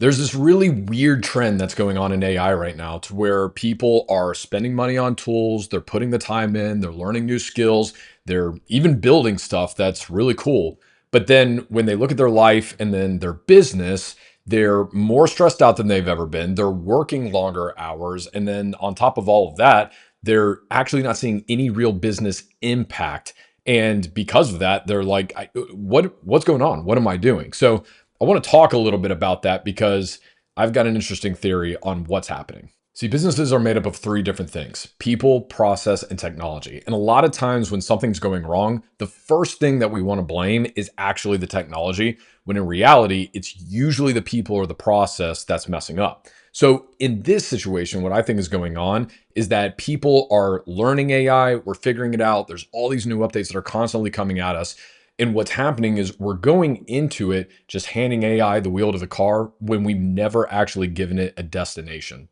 There's this really weird trend that's going on in AI right now to where people are spending money on tools, they're putting the time in, they're learning new skills, they're even building stuff that's really cool. But then when they look at their life and then their business, they're more stressed out than they've ever been. They're working longer hours. And then on top of all of that, they're actually not seeing any real business impact. And because of that, they're like, what's going on? What am I doing? So I want to talk a little bit about that because I've got an interesting theory on what's happening. See, businesses are made up of three different things: people, process, and technology. And a lot of times when something's going wrong, the first thing that we want to blame is actually the technology, when in reality, it's usually the people or the process that's messing up. So in this situation, what I think is going on is that people are learning AI, we're figuring it out. There's all these new updates that are constantly coming at us. And what's happening is we're going into it just handing AI the wheel to the car when we've never actually given it a destination.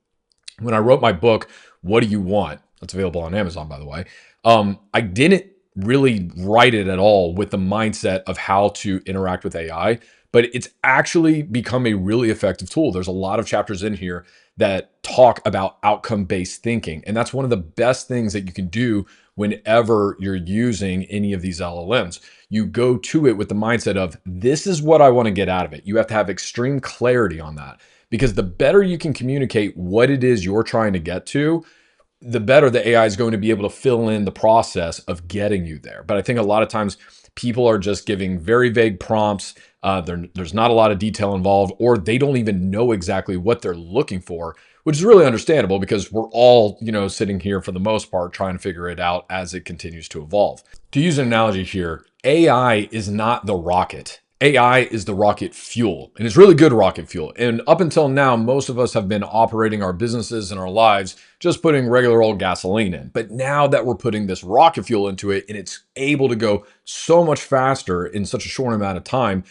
When I wrote my book, What Do You Want? That's available on Amazon, by the way. I didn't really write it at all with the mindset of how to interact with AI, but it's actually become a really effective tool. There's a lot of chapters in here that talk about outcome-based thinking. And that's one of the best things that you can do whenever you're using any of these LLMs. You go to it with the mindset of, this is what I want to get out of it. You have to have extreme clarity on that, because the better you can communicate what it is you're trying to get to, the better the AI is going to be able to fill in the process of getting you there. But I think a lot of times people are just giving very vague prompts. There's not a lot of detail involved, or they don't even know exactly what they're looking for, which is really understandable because we're all, sitting here for the most part trying to figure it out as it continues to evolve. To use an analogy here, AI is not the rocket. AI is the rocket fuel, and it's really good rocket fuel. And up until now, most of us have been operating our businesses and our lives just putting regular old gasoline in. But now that we're putting this rocket fuel into it and it's able to go so much faster in such a short amount of time,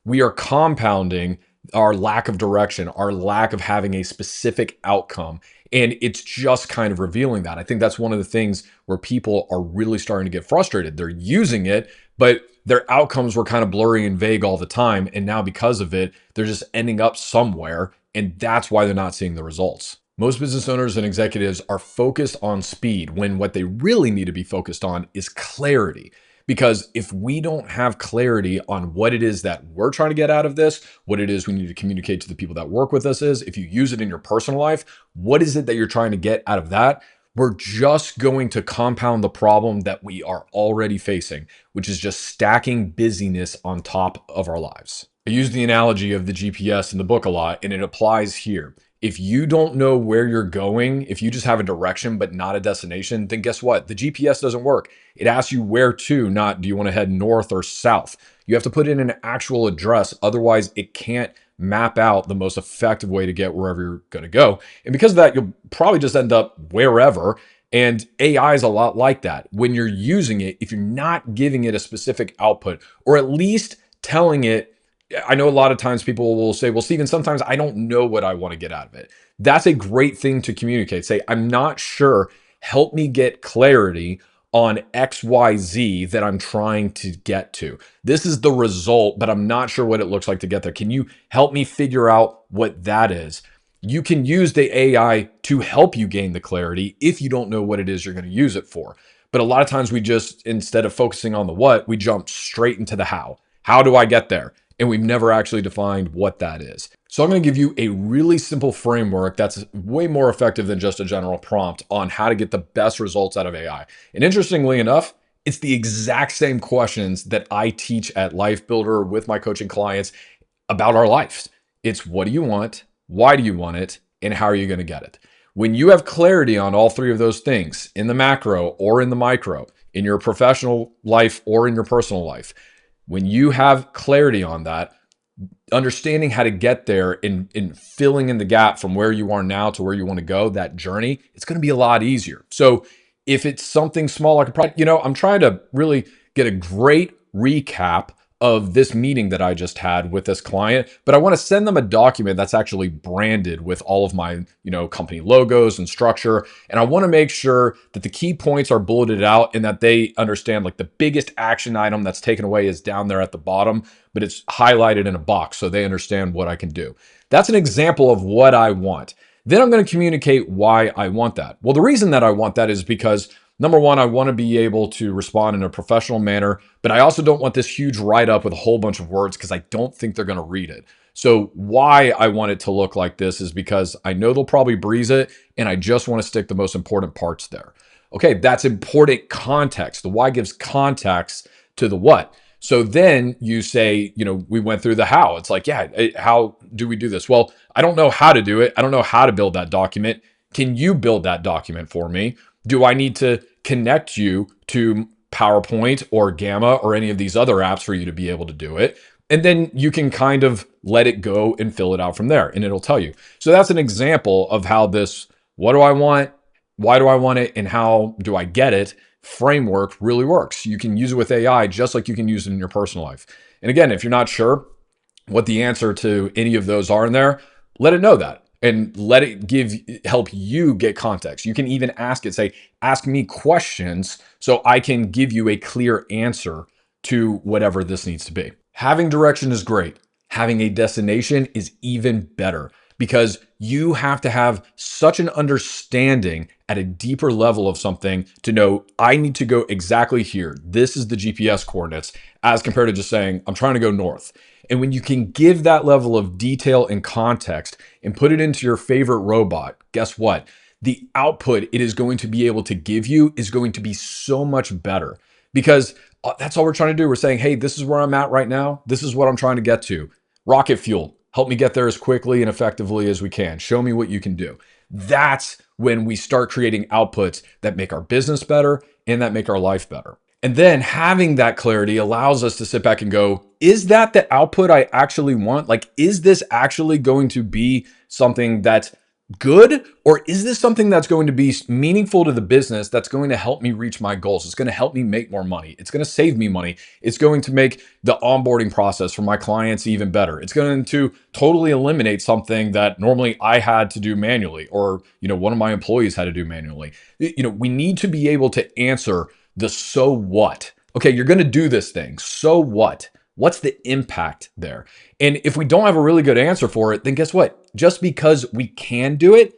we are compounding our lack of direction, our lack of having a specific outcome. And it's just kind of revealing that. I think that's one of the things where people are really starting to get frustrated. They're using it, but their outcomes were kind of blurry and vague all the time. And now because of it, they're just ending up somewhere. And that's why they're not seeing the results. Most business owners and executives are focused on speed when what they really need to be focused on is clarity. Because if we don't have clarity on what it is that we're trying to get out of this, what it is we need to communicate to the people that work with us is, if you use it in your personal life, what is it that you're trying to get out of that? We're just going to compound the problem that we are already facing, which is just stacking busyness on top of our lives. I use the analogy of the GPS in the book a lot, and it applies here. If you don't know where you're going, if you just have a direction but not a destination, then guess what? The GPS doesn't work. It asks you where to, not do you want to head north or south. You have to put in an actual address. Otherwise, it can't map out the most effective way to get wherever you're going to go. And because of that, you'll probably just end up wherever. And AI is a lot like that. When you're using it, if you're not giving it a specific output, or at least telling it, I know a lot of times people will say, well, Steven, sometimes I don't know what I want to get out of it. That's a great thing to communicate. Say, I'm not sure. Help me get clarity on XYZ that I'm trying to get to. This is the result, but I'm not sure what it looks like to get there. Can you help me figure out what that is? You can use the AI to help you gain the clarity if you don't know what it is you're going to use it for. But a lot of times we just, instead of focusing on the what, we jump straight into the how. How do I get there? And we've never actually defined what that is. So I'm going to give you a really simple framework that's way more effective than just a general prompt on how to get the best results out of AI. And interestingly enough, it's the exact same questions that I teach at Life Builder with my coaching clients about our lives. It's, what do you want? Why do you want it? And how are you going to get it? When you have clarity on all three of those things, in the macro or in the micro, in your professional life or in your personal life, when you have clarity on that, understanding how to get there and filling in the gap from where you are now to where you want to go, that journey, it's going to be a lot easier. So if it's something small, like a product, I'm trying to really get a great recap of this meeting that I just had with this client, but I want to send them a document that's actually branded with all of my, company logos and structure. And I want to make sure that the key points are bulleted out and that they understand, like, the biggest action item that's taken away is down there at the bottom, but it's highlighted in a box so they understand what I can do. That's an example of what I want. Then I'm going to communicate why I want that. Well, the reason that I want that is because number one, I want to be able to respond in a professional manner, but I also don't want this huge write up with a whole bunch of words because I don't think they're going to read it. So, why I want it to look like this is because I know they'll probably breeze it, and I just want to stick the most important parts there. Okay, that's important context. The why gives context to the what. So then you say, we went through the how. It's like, yeah, how do we do this? Well, I don't know how to do it. I don't know how to build that document. Can you build that document for me? Do I need to connect you to PowerPoint or Gamma or any of these other apps for you to be able to do it? And then you can kind of let it go and fill it out from there, and it'll tell you. So that's an example of how this what do I want, why do I want it, and how do I get it framework really works. You can use it with AI just like you can use it in your personal life. And again, if you're not sure what the answer to any of those are in there, let it know that and let it help you get context. You can even ask it, say, ask me questions so I can give you a clear answer to whatever this needs to be. Having direction is great. Having a destination is even better because you have to have such an understanding at a deeper level of something to know I need to go exactly here. This is the GPS coordinates as compared to just saying I'm trying to go north. And when you can give that level of detail and context and put it into your favorite robot, guess what? The output it is going to be able to give you is going to be so much better because that's all we're trying to do. We're saying, hey, this is where I'm at right now. This is what I'm trying to get to. Rocket fuel. Help me get there as quickly and effectively as we can. Show me what you can do. That's when we start creating outputs that make our business better and that make our life better. And then having that clarity allows us to sit back and go, is that the output I actually want? Like, is this actually going to be something that's good? Or is this something that's going to be meaningful to the business that's going to help me reach my goals? It's going to help me make more money. It's going to save me money. It's going to make the onboarding process for my clients even better. It's going to totally eliminate something that normally I had to do manually or, one of my employees had to do manually. We need to be able to answer the so what. Okay, you're going to do this thing. So what? What's the impact there? And if we don't have a really good answer for it, then guess what? Just because we can do it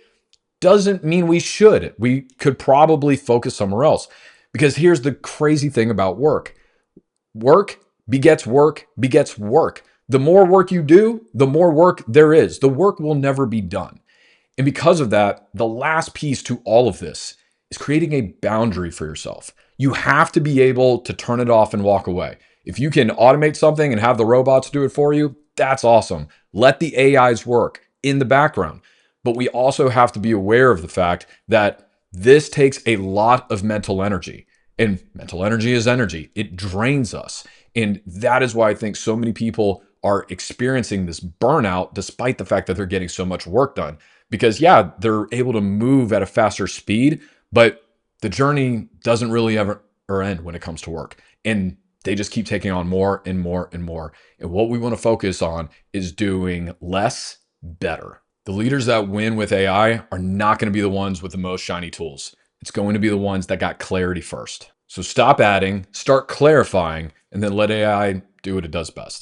doesn't mean we should. We could probably focus somewhere else. Because here's the crazy thing about work. Work begets work begets work. The more work you do, the more work there is. The work will never be done. And because of that, the last piece to all of this is creating a boundary for yourself. You have to be able to turn it off and walk away. If you can automate something and have the robots do it for you, that's awesome. Let the AIs work in the background. But we also have to be aware of the fact that this takes a lot of mental energy. And mental energy is energy. It drains us. And that is why I think so many people are experiencing this burnout despite the fact that they're getting so much work done. Because yeah, they're able to move at a faster speed, but the journey doesn't really ever end when it comes to work. And they just keep taking on more and more and more. And what we want to focus on is doing less better. The leaders that win with AI are not going to be the ones with the most shiny tools. It's going to be the ones that got clarity first. So stop adding, start clarifying, and then let AI do what it does best.